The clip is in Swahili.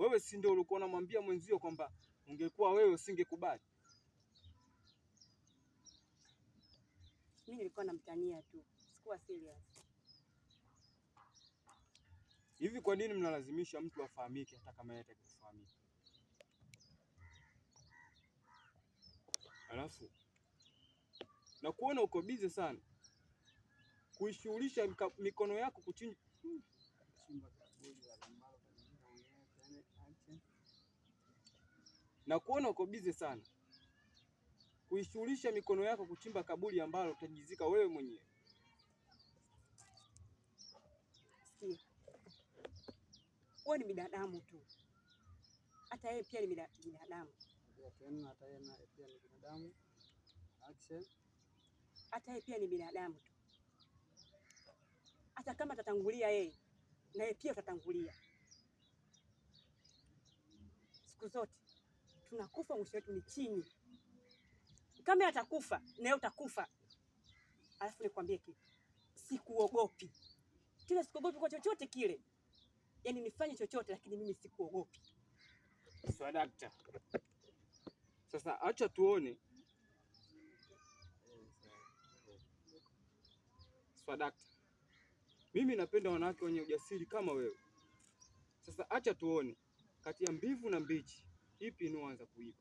Wewe si ndio ulikuwa unamwambia mwenzio kwamba ungekuwa wewe usingekubali? Mimi nilikuwa namtania tu, sikuwa serious. Hivi kwa nini mnalazimisha mtu afahamike hata kama yeye hataki kufahamika? Alafu na kuona uko bize sana kuishughulisha mikono yako kuchimba na kuona uko bize sana kuishughulisha mikono yako kuchimba kaburi ambalo utajizika wewe mwenyewe. Sikia, wewe ni binadamu tu, hata yeye pia ni binadamu. Hata yeye pia ni binadamu. Hata yeye pia ni binadamu tu, hata kama atatangulia yeye na yeye pia utatangulia. Siku zote tunakufa, mwisho wetu ni chini. Kama atakufa na wewe utakufa. Alafu nikwambie kitu, sikuogopi tena, sikuogopi kwa chochote kile. Yaani nifanye chochote, lakini mimi sikuogopi. Swadakta, sasa acha tuone. Swadakta, mimi napenda wanawake wenye ujasiri kama wewe. Sasa acha tuone kati ya mbivu na mbichi, ipi inaanza kuiva.